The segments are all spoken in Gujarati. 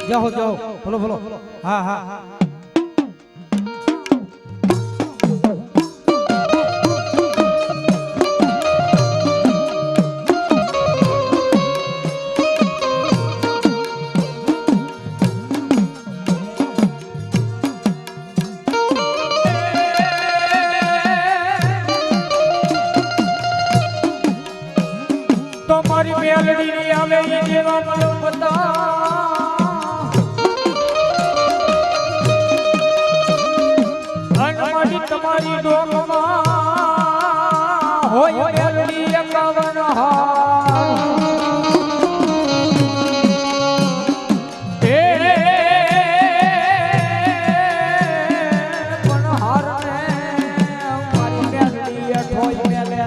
જાઓ જાઓ બોલો બોલો હા હા હા તમારી મેલડી ની આવે એ જેવા મનો બતા અનમડી તમારી ડોકમાં હોય મેલડી 51 હાર એ પણ હાર ને મારી મેલડી અઠોય મેલે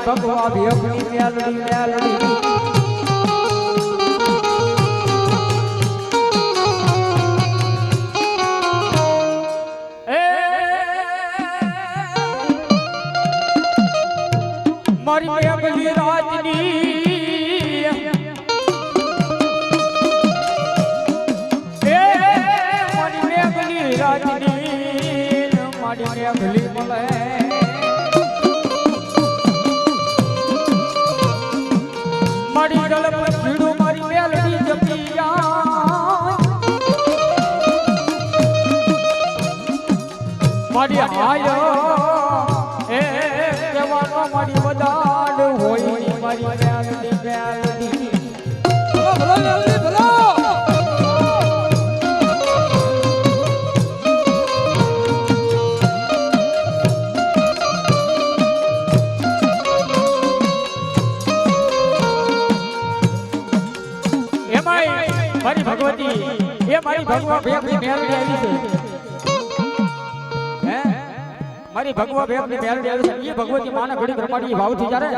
ભગવા ભેગની મેલડી મેલડી એ મારી મેલડી રાજની એ મારી મેલડી રાજની મારી મેલડી મળે મારી ગળપ ભીડું મારી મેલડી જપી જાય મારી હાય એ કેવાનો મારી વદાડ હોય મારી મેલડી મેલડી ભલો ભલો મેલડી ભલો મારી ભગવતી એ મારી ભગવા ભેગની મેલડી આવી છે હે મારી ભગવા ભેગની મેલડી આવી છે એ ભગવતી માને ઘડી રમાડી ભાવથી જારે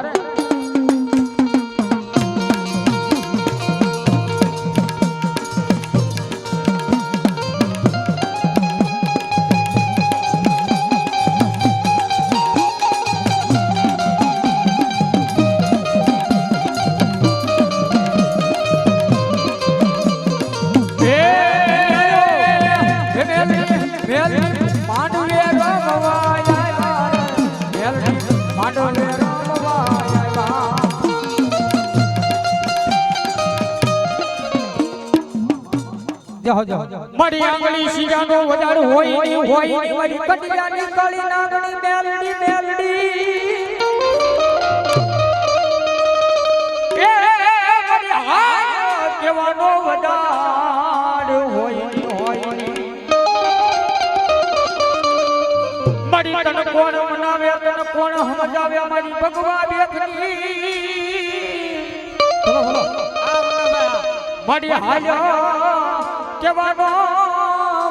મારી આંગળી શીરાનો વધાર હોય ની મારી કટિયાની કાળી નાગણી મેલડી મેલડી એ મારી હાથ કેવાનો વધાર હોય ની મારી તન કોણ મનાવે તન કોણ સમજાવે મારી ભગવા બેખની બોલો બોલો મારી હાલ્યો કેવાનો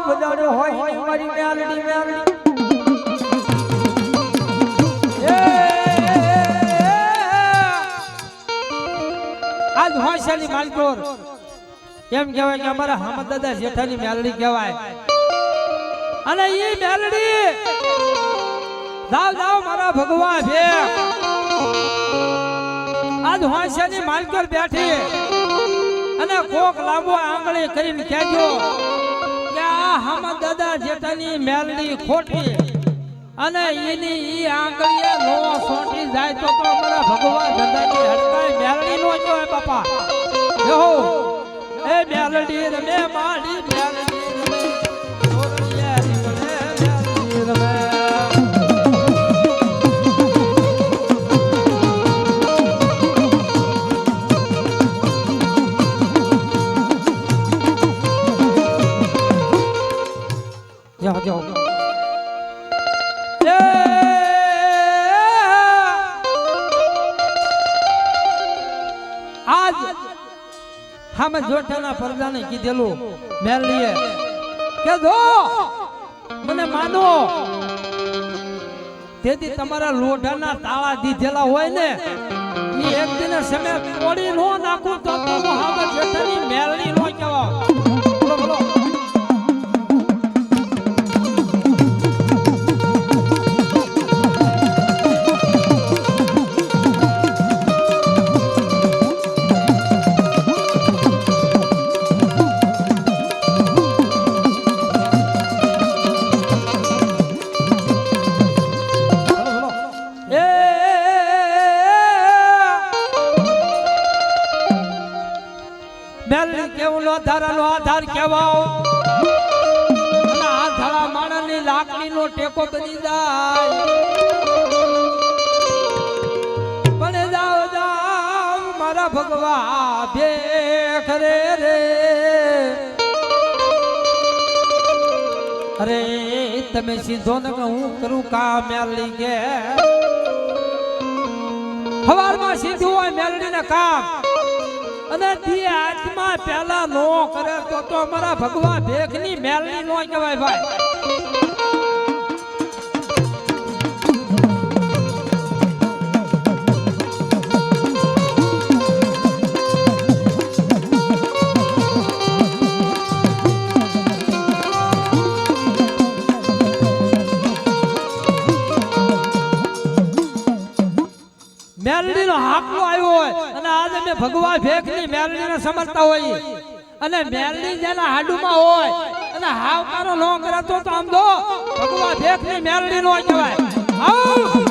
વધાર હોય મારી મેલડી મેલડી આજ હોશિયારી માલકોર એમ કહેવાય કે અમારા હામદ દાદા જેઠાની મેલડી કહેવાય અને ઈ મેલડી જાવ જાવ મારા ભગવા છે આજ હોશિયારી માલકોર બેઠી અને કોક લાંબો આંગળી કરીને કહેજો કે આ હામદ દાદા જેઠાની મેલડી ખોટી અને એની ઈ આંગળીએ નો સોંટી જાય તો અમારા ભગવાન દાદાની હડકાઈ મેલડી નો જોય બાપા જો એ મેલડી રમે માડી મેલડી રમે છોકરીયા નીકળે મેલડી રમે જાઓ જાઓ આજ હામે જોઠાના પરદાને કીધેલું મેલડીએ કે જો મને માનો તેથી તમારા લોઢાના તાળા દીધેલા હોય ને એ એક દિને સમય તોડી નો નાખું તો હામે જોઠાની મેલડી નો કહેવા બોલો બોલો વધાર કહેવાઓ અને આ ધડા માણસની લાકડીનો ટેકો બની જાય પણ જાઓ જાઓ મારા ભગવા ભેખ રે રે અરે તમે સીધો ને કે હું કરું કામ મેલડી કે હવારમાં સીધું હોય મેલડીને કામ અને દી આત્મા પહેલા નો કરે તો અમારા ભગવા ભેખની મેલડી નો કહેવાય ભાઈ મેલડીનો હાકલો આવ્યો હોય અને આજે અમે ભગવા ભેખની મેલડીને સમજતા હોઈએ અને મેલડી જેના હાડુમાં હોય અને હાવકારો ન કરે તો આમ દો ભગવા ભેખની મેલડી નો કહેવાય આવો